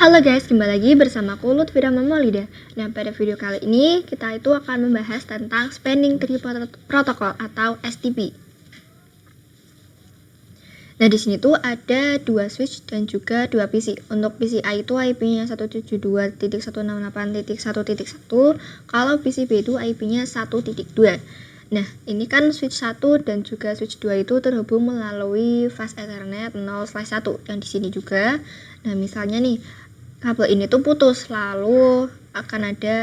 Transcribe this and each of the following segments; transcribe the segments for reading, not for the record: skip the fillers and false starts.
Halo guys, kembali lagi bersama aku Lutfira Maulida. Nah, pada video kali ini kita itu akan membahas tentang Spanning Tree Protocol atau STP. Nah, di sini tuh ada dua switch dan juga dua PC. Untuk PCI itu IP-nya 172.168.1.1, kalau PCB itu IP-nya 1.2. Nah, ini kan switch 1 dan juga switch 2 itu terhubung melalui fast Ethernet 0/1 yang di sini juga. Nah, misalnya nih kabel ini tuh putus, lalu akan ada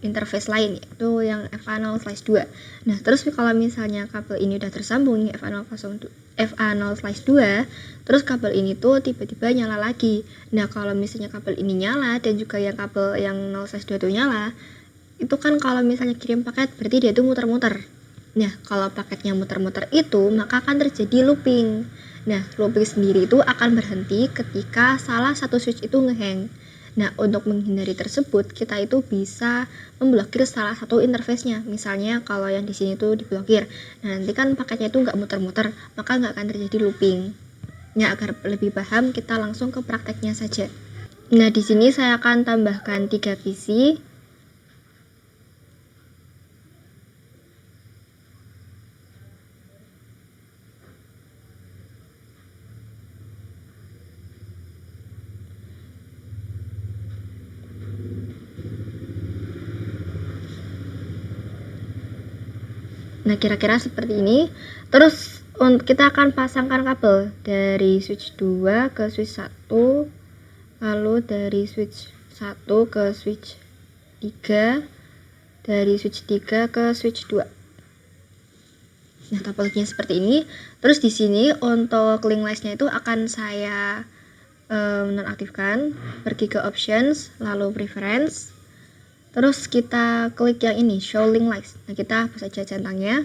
interface lain yaitu yang FA0/2. Nah, terus kalau misalnya kabel ini udah tersambung FA0/2, terus kabel ini tuh tiba-tiba nyala lagi. Nah, kalau misalnya kabel ini nyala dan juga yang kabel yang 0/2 itu nyala, itu kan kalau misalnya kirim paket berarti dia tuh muter-muter. Nah, kalau paketnya muter-muter itu maka akan terjadi looping. Nah, looping sendiri itu akan berhenti ketika salah satu switch itu ngehang. Nah, untuk menghindari tersebut, kita itu bisa memblokir salah satu interface-nya. Misalnya kalau yang di sini tuh diblokir. Nah, nanti kan paketnya itu nggak muter-muter, maka nggak akan terjadi looping. Nah, agar lebih paham, kita langsung ke prakteknya saja. Nah, di sini saya akan tambahkan 3 PC. Nah, kira-kira seperti ini. Terus kita akan pasangkan kabel dari switch 2 ke switch 1, lalu dari switch 1 ke switch 3, dari switch 3 ke switch 2. Nah, topologinya seperti ini. Terus di sini untuk link listnya itu akan saya nonaktifkan. Pergi ke options, lalu preference. Terus kita klik yang ini, show link list. Nah, kita hapus aja centangnya.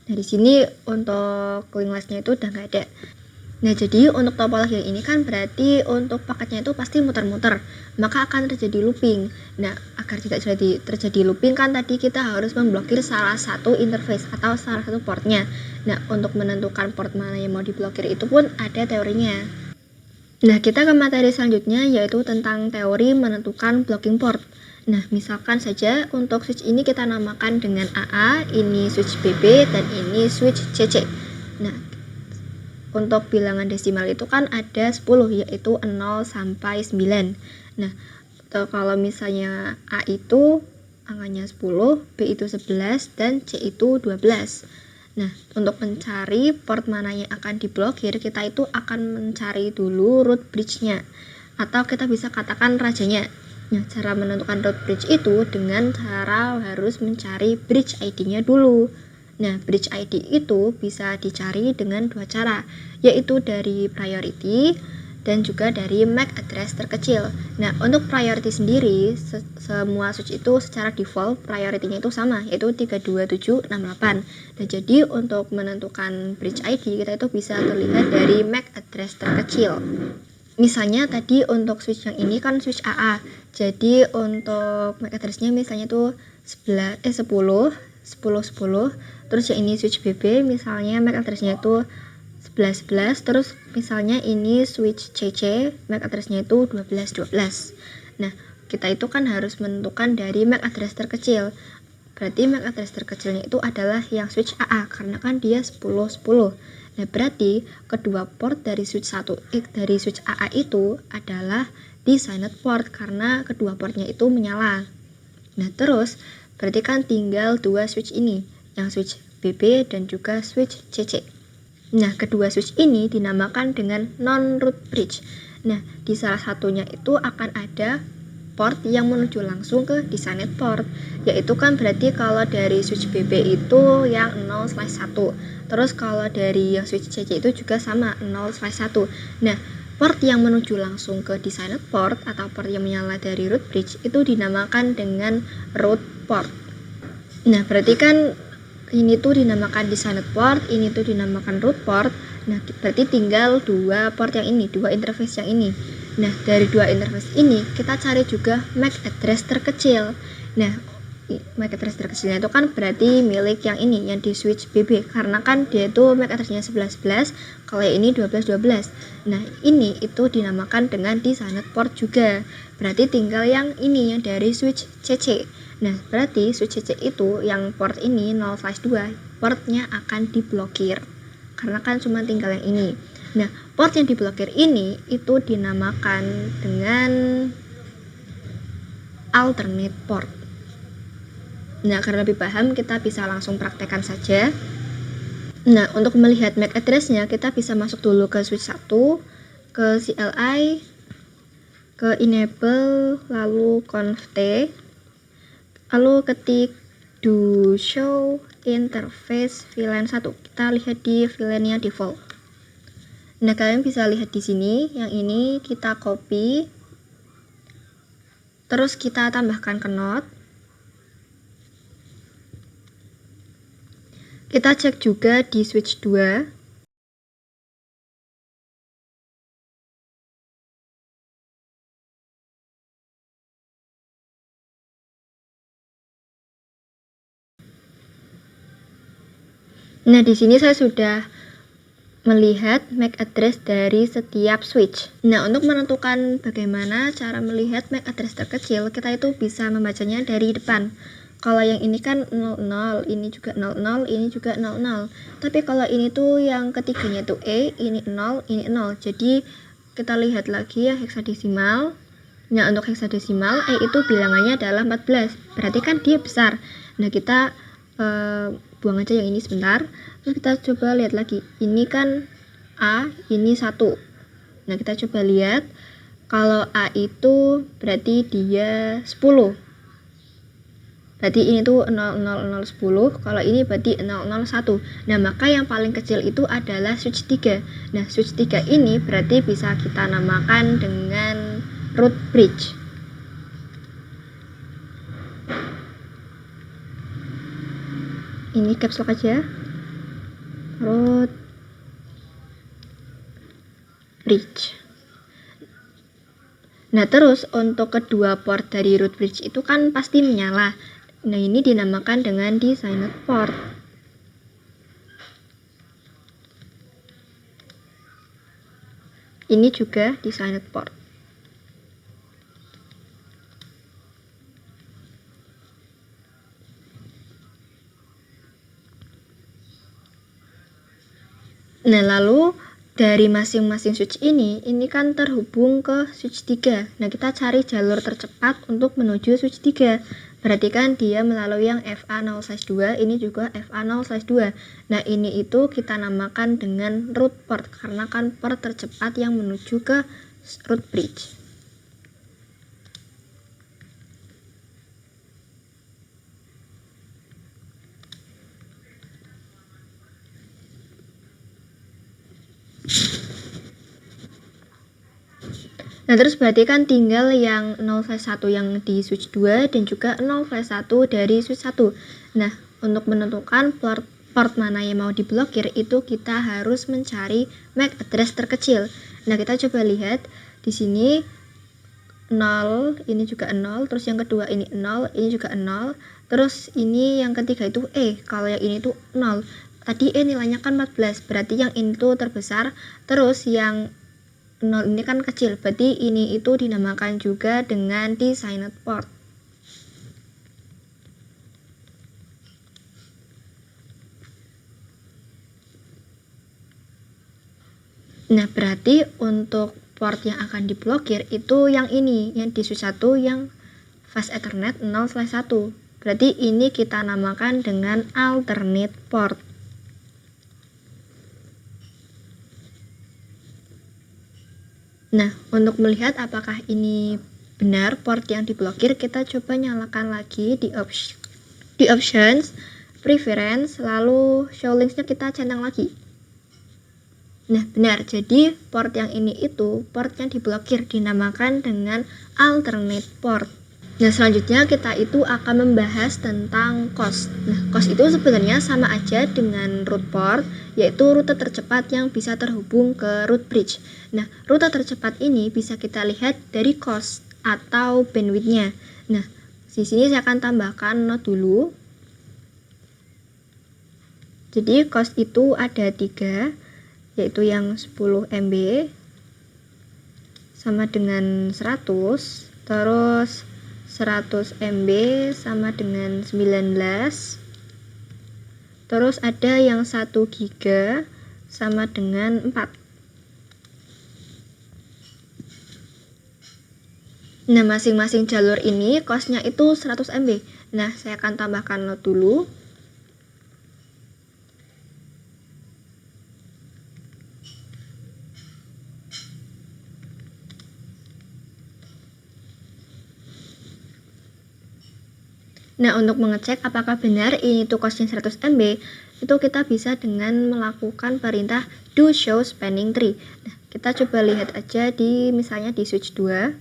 Nah, di sini untuk link listnya itu udah nggak ada. Nah, jadi untuk topologi yang ini kan berarti untuk paketnya itu pasti muter-muter, maka akan terjadi looping. Nah, agar tidak terjadi looping kan tadi kita harus memblokir salah satu interface atau salah satu portnya. Nah, untuk menentukan port mana yang mau diblokir itu pun ada teorinya. Nah, kita ke materi selanjutnya yaitu tentang teori menentukan blocking port. Nah, misalkan saja untuk switch ini kita namakan dengan AA, ini switch BB, dan ini switch CC. Nah, untuk bilangan desimal itu kan ada 10, yaitu 0 sampai 9. Nah, kalau misalnya A itu angkanya 10, B itu 11, dan C itu 12. Nah, untuk mencari port mana yang akan diblokir, kita itu akan mencari dulu root bridge-nya, atau kita bisa katakan rajanya. Nah, cara menentukan root bridge itu dengan cara harus mencari bridge ID-nya dulu. Nah, bridge ID itu bisa dicari dengan dua cara, yaitu dari priority dan juga dari MAC address terkecil. Nah, untuk priority sendiri, semua switch itu secara default priority-nya itu sama, yaitu 32768. Dan jadi untuk menentukan bridge ID, kita itu bisa terlihat dari MAC address terkecil. Misalnya tadi untuk switch yang ini kan switch AA. Jadi untuk MAC address-nya misalnya tuh 10, 10. Terus yang ini switch BB, misalnya MAC address-nya itu 11. Terus misalnya ini switch CC, MAC address-nya itu 12. Nah, kita itu kan harus menentukan dari MAC address terkecil. Berarti MAC address terkecilnya itu adalah yang switch AA karena kan dia 10. Nah, berarti kedua port dari switch AA itu adalah designated port karena kedua portnya itu menyala. Nah, terus berarti kan tinggal dua switch ini, yang switch BB dan juga switch CC. Nah, kedua switch ini dinamakan dengan non-root bridge. Nah, di salah satunya itu akan ada port yang menuju langsung ke designated port, yaitu kan berarti kalau dari switch BB itu yang 0/1. Terus kalau dari yang switch CC itu juga sama 0/1. Nah, port yang menuju langsung ke designated port atau port yang menyala dari root bridge itu dinamakan dengan root port. Nah, berarti kan ini tuh dinamakan designated port, ini tuh dinamakan root port. Nah, berarti tinggal dua port yang ini, dua interface yang ini. Nah, dari dua interface ini kita cari juga MAC address terkecil. Nah, MAC address terkecilnya itu kan berarti milik yang ini, yang di switch BB, karena kan dia itu MAC addressnya 1111, kalau ini 1212. Nah ini itu dinamakan dengan designated port juga, berarti tinggal yang ini, yang dari switch CC. Nah berarti switch CC itu yang port ini 0/2 portnya akan diblokir, karena kan cuma tinggal yang ini. Nah port yang diblokir ini itu dinamakan dengan alternate port. Nah, karena lebih paham, kita bisa langsung praktekkan saja. Nah, untuk melihat MAC address-nya, kita bisa masuk dulu ke switch 1, ke CLI, ke enable, lalu conf t, lalu ketik do show interface VLAN 1. Kita lihat di VLAN yang default. Nah, kalian bisa lihat di sini, yang ini kita copy, terus kita tambahkan ke node. Kita cek juga di switch 2. Nah, di sini saya sudah melihat MAC address dari setiap switch. Nah, untuk menentukan bagaimana cara melihat MAC address terkecil, kita itu bisa membacanya dari depan. Kalau yang ini kan 00, ini juga 00, ini juga 00. Tapi kalau ini tuh yang ketiganya tuh E, ini 0, ini 0. Jadi kita lihat lagi yang heksadesimal. Nah, untuk heksadesimal E itu bilangannya adalah 14. Berarti kan dia besar. Nah, kita buang aja yang ini sebentar. Terus kita coba lihat lagi. Ini kan A, ini 1. Nah, kita coba lihat. Kalau A itu berarti dia 10. Berarti ini tuh 00010, kalau ini berarti 001. Nah, maka yang paling kecil itu adalah switch 3. Nah, switch 3 ini berarti bisa kita namakan dengan root bridge. Ini caps lock aja. Root bridge. Nah, terus untuk kedua port dari root bridge itu kan pasti menyala. Nah, ini dinamakan dengan designated port. Ini juga designated port. Nah, lalu dari masing-masing switch ini kan terhubung ke switch 3. Nah, kita cari jalur tercepat untuk menuju switch 3. Berarti kan dia melalui yang FA0/2, ini juga FA0/2. Nah, ini itu kita namakan dengan root port, karena kan port tercepat yang menuju ke root bridge. Nah, terus berarti kan tinggal yang 0/1 yang di switch 2 dan juga 0/1 dari switch 1. Nah, untuk menentukan port mana yang mau diblokir itu kita harus mencari MAC address terkecil. Nah, kita coba lihat di sini 0, ini juga 0, terus yang kedua ini 0, ini juga 0, terus ini yang ketiga itu E, kalau yang ini tuh 0. Tadi E nilainya kan 14, berarti yang ini tuh terbesar, terus yang 0 ini kan kecil, berarti ini itu dinamakan juga dengan designated port. Nah, berarti untuk port yang akan diblokir itu yang ini, yang di switch 1 yang fast ethernet 0/1. Berarti ini kita namakan dengan alternate port. Nah, untuk melihat apakah ini benar port yang diblokir, kita coba nyalakan lagi di options, preference, lalu show links-nya kita centang lagi. Nah, benar. Jadi port yang ini itu port yang diblokir, dinamakan dengan alternate port. Nah, selanjutnya kita itu akan membahas tentang cost. Nah, cost itu sebenarnya sama aja dengan root port, yaitu rute tercepat yang bisa terhubung ke root bridge. Nah, rute tercepat ini bisa kita lihat dari cost atau bandwidth-nya. Nah, di sini saya akan tambahkan not dulu. Jadi cost itu ada 3, yaitu yang 10 MB sama dengan 100, terus 100 MB sama dengan 19, terus ada yang 1 GB sama dengan 4. Nah, masing-masing jalur ini costnya itu 100 MB. Nah, saya akan tambahkan not dulu. Nah, untuk mengecek apakah benar ini tuh costnya 100 MB, itu kita bisa dengan melakukan perintah do show spanning tree. Nah, kita coba lihat aja misalnya di switch 2.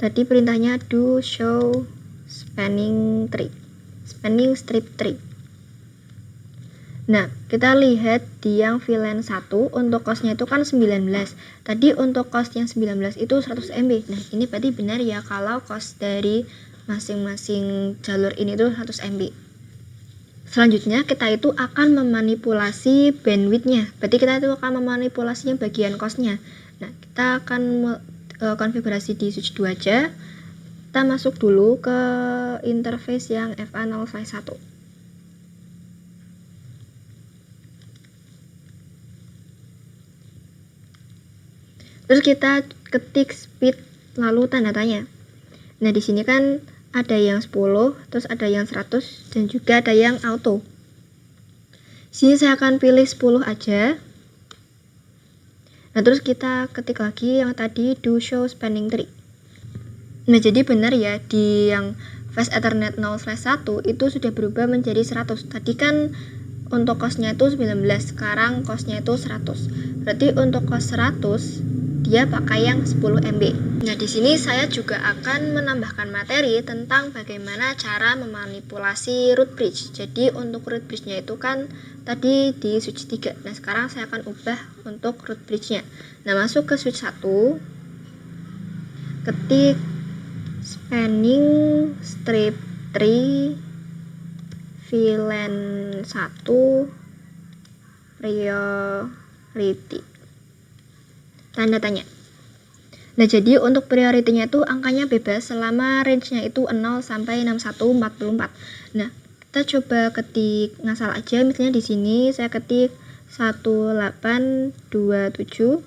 Tadi perintahnya do show spanning strip tree. Nah, kita lihat di yang VLAN 1 untuk costnya itu kan 19. Tadi untuk cost yang 19 itu 100 MB. Nah, ini berarti benar ya kalau cost dari masing-masing jalur ini tuh 100 MB. Selanjutnya kita itu akan memanipulasi bandwidthnya. Berarti kita itu akan memanipulasinya bagian costnya. Nah, kita akan konfigurasi di switch 2 aja. Kita masuk dulu ke interface yang FA0/1. Terus kita ketik speed lalu tanda tanya. Nah, di sini kan ada yang 10, terus ada yang 100 dan juga ada yang auto. Sini saya akan pilih 10 aja. Nah, terus kita ketik lagi yang tadi do show spanning tree. Nah, jadi benar ya di yang fast ethernet 0/1 itu sudah berubah menjadi 100. Tadi kan untuk costnya itu 19, sekarang costnya itu 100. Berarti untuk cost 100 dia pakai yang 10 MB. Nah, di sini saya juga akan menambahkan materi tentang bagaimana cara memanipulasi root bridge. Jadi untuk root bridge-nya itu kan tadi di switch 3. Nah, sekarang saya akan ubah untuk root bridge-nya. Nah, masuk ke switch 1. Ketik spanning strip tree VLAN 1 priority. Tanda tanya. Nah, jadi untuk priority-nya itu angkanya bebas selama range-nya itu 0 sampai 6144. Nah, kita coba ketik ngasal aja. Misalnya di sini saya ketik 1827.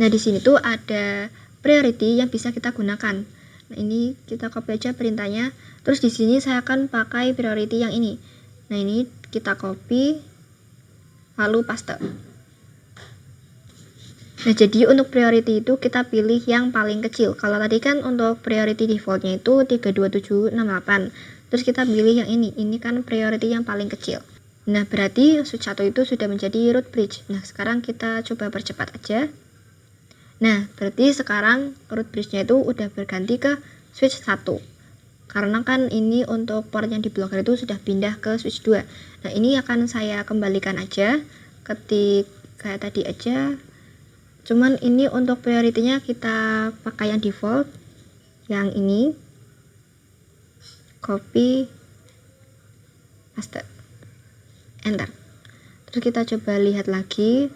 Nah, di sini tuh ada priority yang bisa kita gunakan. Nah, ini kita copy aja perintahnya. Terus di sini saya akan pakai priority yang ini. Nah, ini kita copy lalu paste. Nah, jadi untuk priority itu kita pilih yang paling kecil. Kalau tadi kan untuk priority defaultnya itu 32768. Terus kita pilih yang ini. Ini kan priority yang paling kecil. Nah, berarti switch 1 itu sudah menjadi root bridge. Nah, sekarang kita coba percepat aja. Nah, berarti sekarang root bridge-nya itu udah berganti ke switch 1. Karena kan ini untuk port yang diblokir itu sudah pindah ke switch 2. Nah, ini akan saya kembalikan aja. Ketik kayak tadi aja. Cuman ini untuk priority-nya kita pakai yang default, yang ini, copy, paste, enter. Terus kita coba lihat lagi.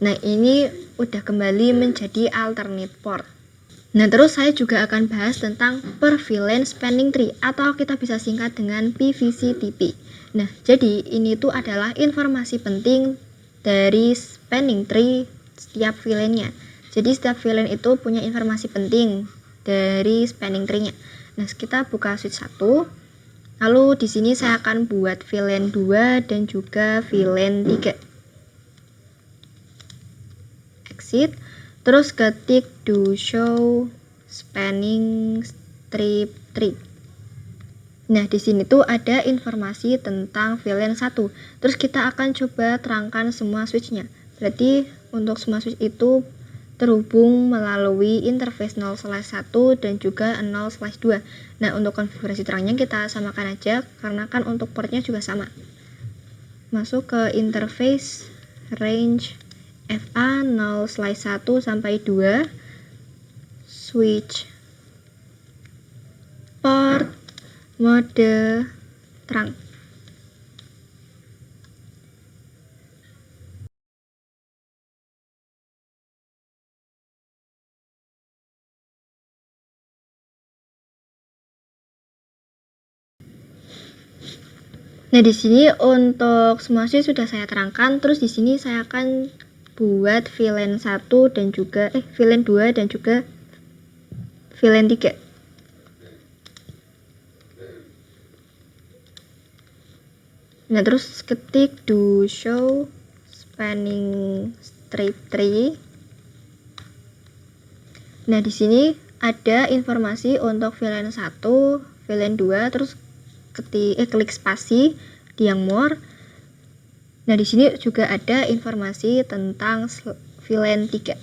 Nah, ini udah kembali menjadi alternate port. Nah, terus saya juga akan bahas tentang per VLAN spanning tree atau kita bisa singkat dengan PVCTP. Nah, jadi ini tuh adalah informasi penting dari spanning tree setiap VLAN-nya. Jadi setiap VLAN itu punya informasi penting dari spanning tree-nya. Nah, kita buka switch 1. Lalu di sini saya akan buat VLAN 2 dan juga VLAN 3. Exit. Terus ketik do show spanning strip tree. Nah, di sini tuh ada informasi tentang VLAN 1. Terus kita akan coba terangkan semua switch-nya. Berarti untuk semua switch itu terhubung melalui interface 0/1 dan juga 0/2. Nah, untuk konfigurasi terangnya kita samakan aja karena kan untuk portnya juga sama. Masuk ke interface range FA 0/1 sampai 2, switch port mode terang. Nah, di sini untuk semua switch sudah saya terangkan. Terus di sini saya akan buat VLAN 1 dan juga VLAN 2 dan juga VLAN 3. Nah, terus ketik do show spanning strip tree. Nah, di sini ada informasi untuk VLAN 1, VLAN 2, terus klik spasi di yang more. Nah, di sini juga ada informasi tentang VLAN 3.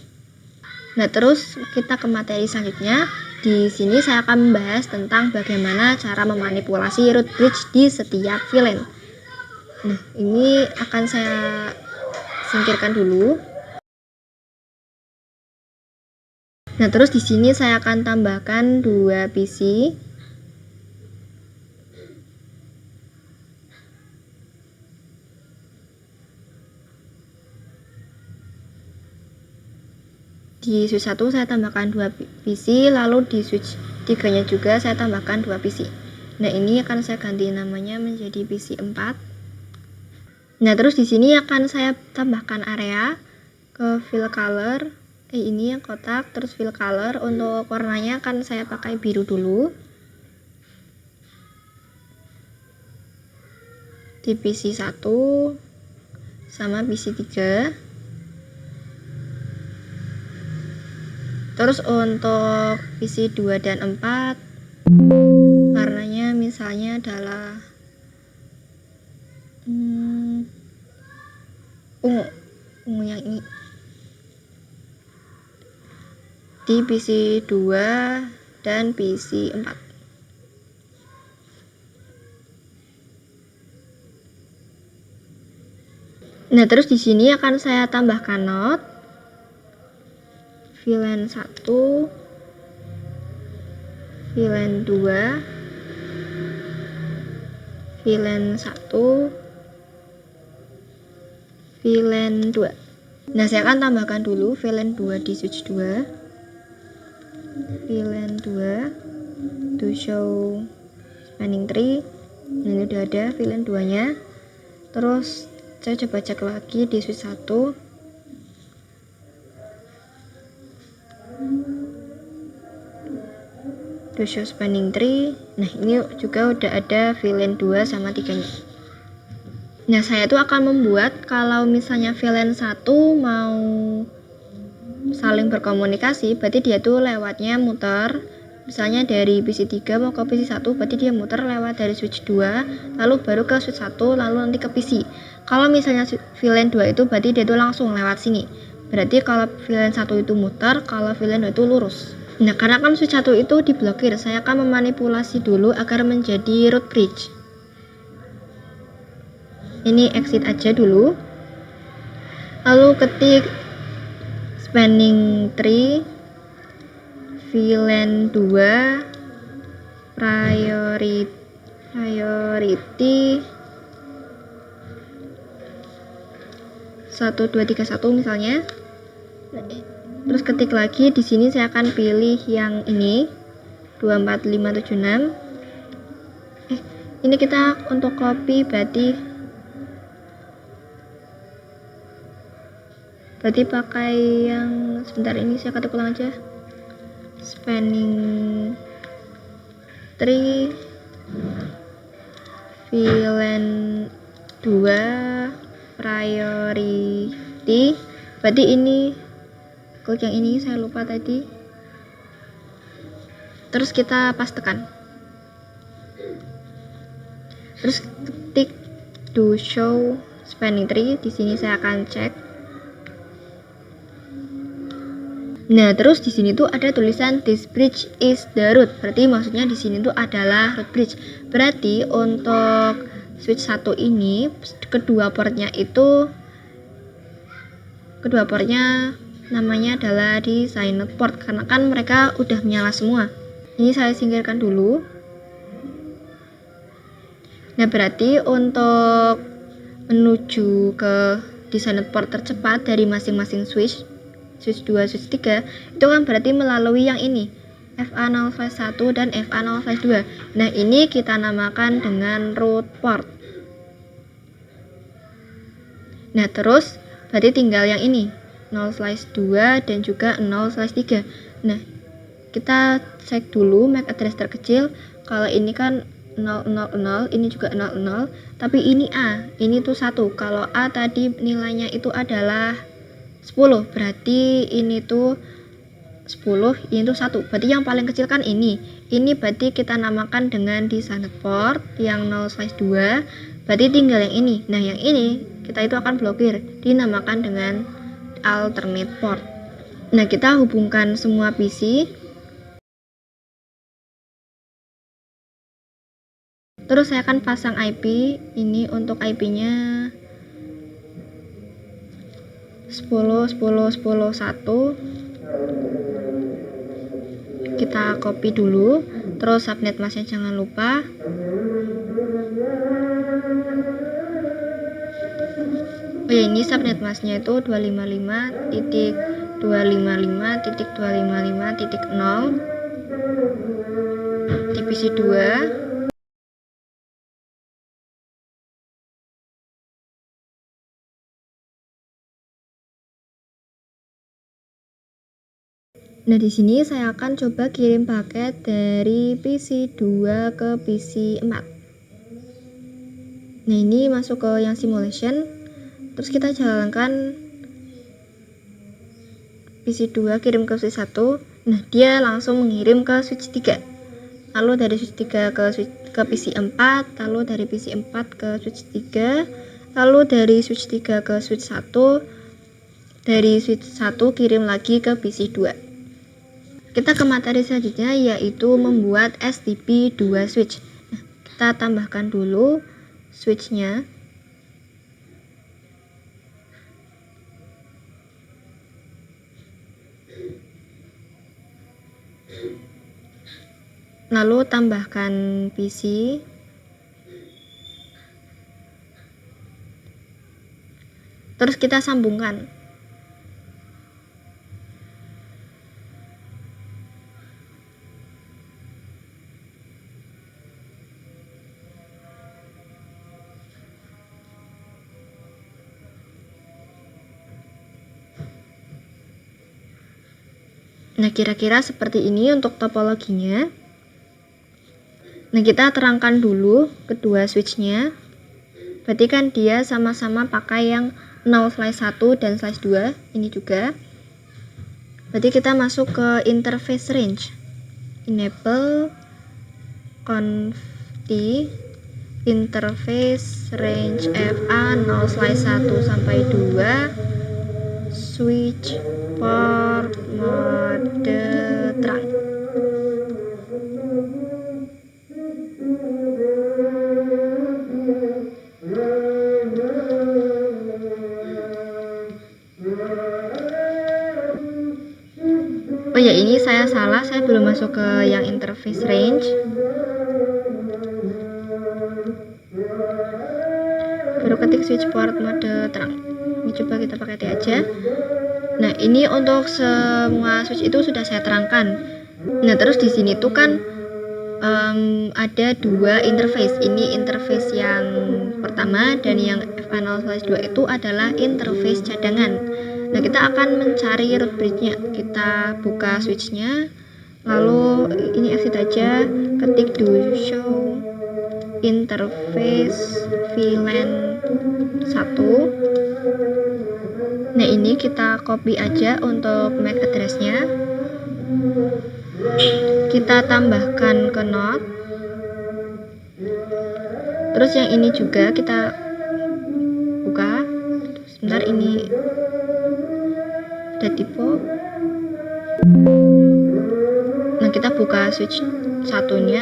Nah, terus kita ke materi selanjutnya. Di sini saya akan membahas tentang bagaimana cara memanipulasi root bridge di setiap VLAN. Nah, ini akan saya singkirkan dulu. Nah, terus di sini saya akan tambahkan 2 PC. Di switch 1 saya tambahkan 2 PC, lalu di switch 3-nya juga saya tambahkan 2 PC. Nah, ini akan saya ganti namanya menjadi PC 4. Nah, terus di sini akan saya tambahkan area ke fill color. Ini yang kotak, terus fill color. Untuk warnanya akan saya pakai biru dulu. Di PC 1 sama PC 3. Terus untuk PC 2 dan 4 warnanya misalnya adalah ungu yang ini. Di PC 2 dan PC 4. Nah, terus di sini akan saya tambahkan not VLAN 1, VLAN 2, VLAN 1, VLAN 2. Nah, saya akan tambahkan dulu VLAN 2 di switch 2. VLAN 2 to show spanning tree. Nah, ini udah ada VLAN 2 nya. Terus saya coba cek lagi di switch 1. To show spanning tree. Nah, ini juga udah ada VLAN 2 sama 3 nya. Nah, saya tuh akan membuat kalau misalnya VLAN 1 mau saling berkomunikasi, berarti dia tuh lewatnya muter. Misalnya dari PC 3 mau ke PC 1, berarti dia muter lewat dari switch 2, lalu baru ke switch 1, lalu nanti ke PC. Kalau misalnya VLAN 2 itu berarti dia tuh langsung lewat sini. Berarti kalau VLAN 1 itu muter, kalau VLAN 2 itu lurus. Nah, karena kan switch 1 itu diblokir, saya akan memanipulasi dulu agar menjadi root bridge. Ini exit aja dulu. Lalu ketik spanning tree VLAN 2 priority 1231 misalnya. Terus ketik lagi di sini saya akan pilih yang ini 24576. Ini kita untuk copy berarti pakai yang sebentar, ini saya ketik ulang aja. Spanning tree VLAN 2 priority. Berarti ini klik yang ini, saya lupa tadi. Terus kita pastekan. Terus ketik do show spanning tree. Di sini saya akan cek. Nah, terus di sini tuh ada tulisan this bridge is the root. Berarti maksudnya di sini tuh adalah root bridge. Berarti untuk switch 1 ini kedua portnya itu kedua portnya namanya adalah designated port karena kan mereka udah menyala semua. Ini saya singkirkan dulu. Nah, berarti untuk menuju ke designated port tercepat dari masing-masing switch 2, switch 3, itu kan berarti melalui yang ini, FA0/1 dan FA0/2. Nah, ini kita namakan dengan root port. Nah, terus berarti tinggal yang ini, 0/2 dan juga 0/3. Nah, kita cek dulu MAC address terkecil. Kalau ini kan 000, ini juga 00, tapi ini A, ini tuh 1. Kalau A tadi nilainya itu adalah 10, berarti ini tuh 10, ini tuh 1. Berarti yang paling kecil kan ini. Ini berarti kita namakan dengan designated port yang 0/2. Berarti tinggal yang ini. Nah, yang ini kita itu akan blokir, dinamakan dengan alternate port. Nah, kita hubungkan semua PC. Terus saya akan pasang IP. Ini untuk IP-nya 10.10.10.1. Kita copy dulu. Terus subnet masknya jangan lupa. Oh ya, ini subnet masknya itu 255.255.255.0 di PC 2. Nah, di sini saya akan coba kirim paket dari PC 2 ke PC 4. Nah, ini masuk ke yang simulation. Terus kita jalankan PC 2 kirim ke switch 1. Nah, dia langsung mengirim ke switch 3. Lalu dari switch 3 ke PC 4, lalu dari PC 4 ke switch 3, lalu dari switch 3 ke switch 1, dari switch 1 kirim lagi ke PC 2. Kita ke materi selanjutnya, yaitu membuat SDP 2 switch. Nah, kita tambahkan dulu switchnya. Lalu tambahkan PC. Terus kita sambungkan. Nah, kira-kira seperti ini untuk topologinya. Nah, kita terangkan dulu kedua switchnya. Berarti kan dia sama-sama pakai yang 0/1 dan /2. Ini juga. Berarti kita masuk ke interface range. Enable conft interface range FA 0/1 sampai 2 switch port mode terang. Oh ya, ini saya salah, saya belum masuk ke yang interface range. Baru ketik switch port mode terang. Ini coba kita pakai T aja. Nah, ini untuk semua switch itu sudah saya terangkan. Nah, terus di sini tuh kan ada dua interface. Ini interface yang pertama dan yang FA0/2 itu adalah interface cadangan. Nah, kita akan mencari root bridge-nya. Kita buka switch-nya, lalu ini exit aja, ketik do show interface VLAN 1. Nah, ini kita copy aja untuk MAC address-nya. Kita tambahkan ke node. Terus yang ini juga kita buka. Sebentar, ini ada typo. Nah, kita buka switch satunya,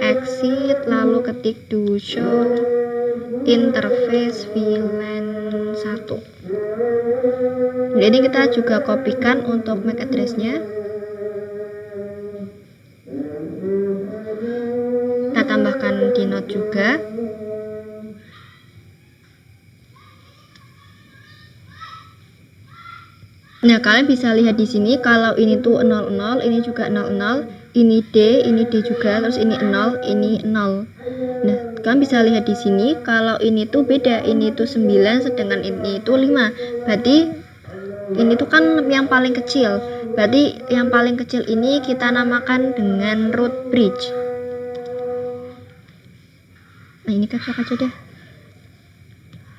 exit, lalu ketik do show interface VLAN 1. Ini kita juga kopikan untuk MAC address-nya. Kita tambahkan di note juga. Nah, kalian bisa lihat di sini kalau ini tuh 00, ini juga 00, ini D juga, terus ini 0, ini 0. Nah, kalian bisa lihat di sini kalau ini tuh beda, ini tuh 9 sedangkan ini tuh 5. Berarti ini tuh kan yang paling kecil. Berarti yang paling kecil ini kita namakan dengan root bridge. Nah, ini kacak aja deh.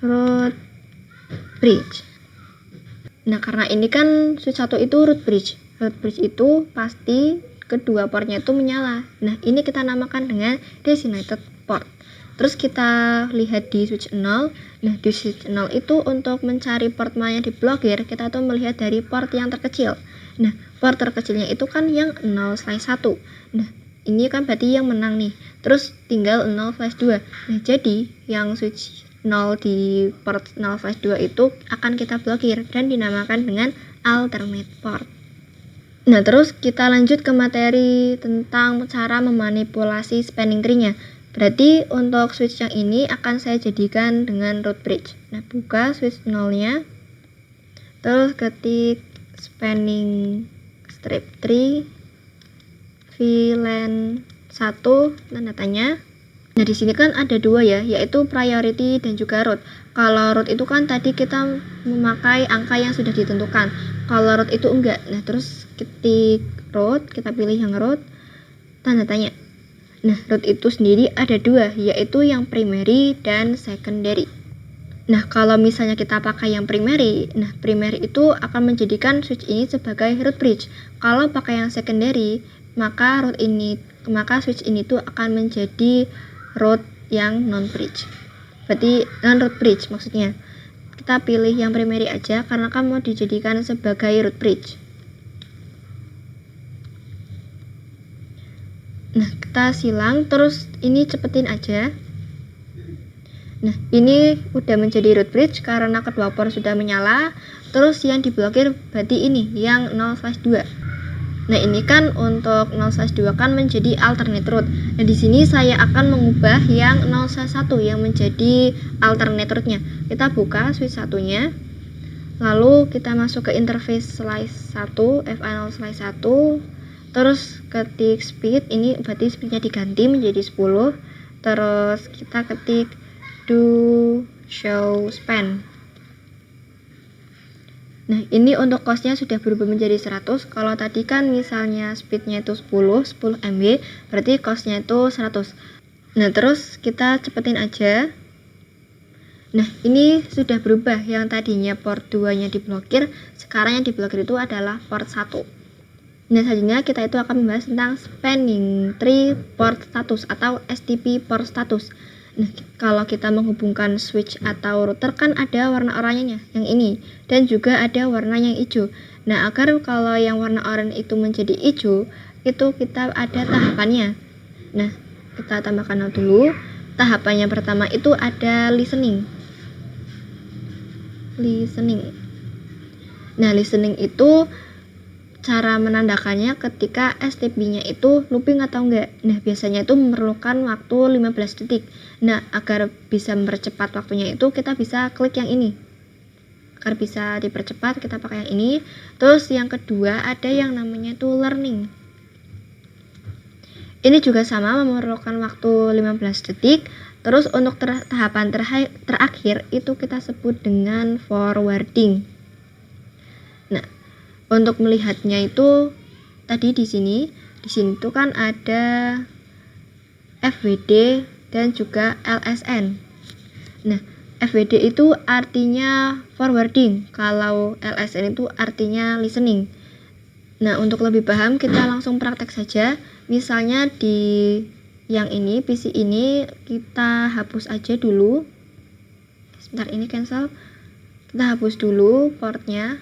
Root bridge. Nah, karena ini kan switch 1 itu root bridge. Root bridge itu pasti kedua portnya itu menyala. Nah, ini kita namakan dengan designated port. Terus kita lihat di switch 0. Nah, di switch 0 itu untuk mencari port mana yang diblokir, kita tuh melihat dari port yang terkecil. Nah, port terkecilnya itu kan yang 0/1. Nah, ini kan berarti yang menang nih. Terus tinggal 0/2. Nah, jadi yang switch 0 di port 0/2 itu akan kita blokir dan dinamakan dengan alternate port. Nah, terus kita lanjut ke materi tentang cara memanipulasi spanning tree-nya. Berarti untuk switch yang ini akan saya jadikan dengan root bridge. Nah, buka switch 0-nya. Terus ketik spanning strip tree VLAN 1 tanda tanya. Nah, di sini kan ada dua ya, yaitu priority dan juga root. Kalau root itu kan tadi kita memakai angka yang sudah ditentukan. Kalau root itu enggak. Nah, terus ketik root, kita pilih yang root, tanda tanya. Nah, root itu sendiri ada dua, yaitu yang primary dan secondary. Nah, kalau misalnya kita pakai yang primary, nah primary itu akan menjadikan switch ini sebagai root bridge. Kalau pakai yang secondary, maka switch ini tuh akan menjadi root yang non bridge. Berarti non root bridge maksudnya. Kita pilih yang primary aja karena kan mau dijadikan sebagai root bridge. Nah, kita silang terus ini cepetin aja. Nah, ini udah menjadi root bridge karena kedua port sudah menyala. Terus yang diblokir berarti ini yang 0/2. Nah, ini kan untuk 0/2 kan menjadi alternate root. Nah, di sini saya akan mengubah yang 0/1 yang menjadi alternate rootnya. Kita buka switch satunya. Lalu kita masuk ke interface slice 1, FA0/1. Terus ketik speed, ini berarti speednya diganti menjadi 10. Terus kita ketik do show span. Nah, ini untuk costnya sudah berubah menjadi 100. Kalau tadi kan misalnya speednya itu 10 MB, berarti costnya itu 100. Nah, terus kita cepetin aja. Nah, ini sudah berubah. Yang tadinya port 2-nya diblokir, sekarang yang diblokir itu adalah port 1. Nah, selanjutnya kita itu akan membahas tentang spanning tree port status atau STP port status. Nah, kalau kita menghubungkan switch atau router kan ada warna oranye yang ini dan juga ada warna yang hijau. Nah, agar kalau yang warna oranye itu menjadi hijau, itu kita ada tahapannya. Nah, kita tambahkan dulu. Tahapannya pertama itu ada listening. Nah, listening itu cara menandakannya ketika STP-nya itu looping atau enggak. Nah, biasanya itu memerlukan waktu 15 detik. Nah, agar bisa mempercepat waktunya itu kita bisa klik yang ini. Agar bisa dipercepat kita pakai yang ini. Terus yang kedua ada yang namanya itu learning. Ini juga sama memerlukan waktu 15 detik. Terus untuk tahapan terakhir itu kita sebut dengan forwarding. Nah, untuk melihatnya itu tadi di sini tuh kan ada FWD dan juga LSN. Nah, FWD itu artinya forwarding, kalau LSN itu artinya listening. Nah, untuk lebih paham kita langsung praktek saja. Misalnya di yang ini, PC ini kita hapus aja dulu. Sebentar, ini cancel. Kita hapus dulu portnya.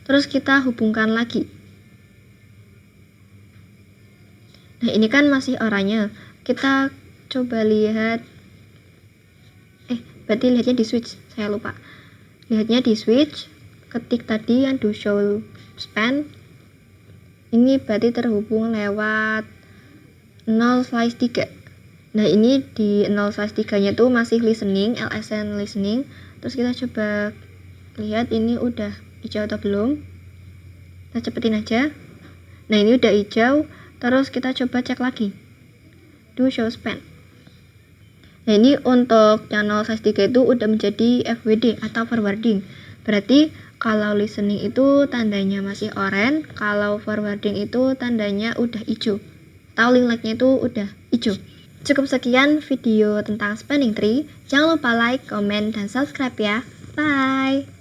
Terus kita hubungkan lagi. Nah, ini kan masih oranye. Kita coba lihat. Berarti lihatnya di switch. Saya lupa. lihatnya di switch, ketik tadi yang do show span, ini berarti terhubung lewat 0/3. Nah ini di 0/3 nya tuh masih listening, LSN listening. Terus kita coba lihat ini udah hijau atau belum, kita cepetin aja. Nah ini udah hijau, terus kita coba cek lagi do show span. Nah ini untuk yang 0/3 itu udah menjadi FWD atau forwarding. Berarti kalau listening itu tandanya masih orange, kalau forwarding itu tandanya udah hijau atau link like-nya itu udah hijau. Cukup sekian video tentang spanning tree. Jangan lupa like, comment, dan subscribe ya. Bye!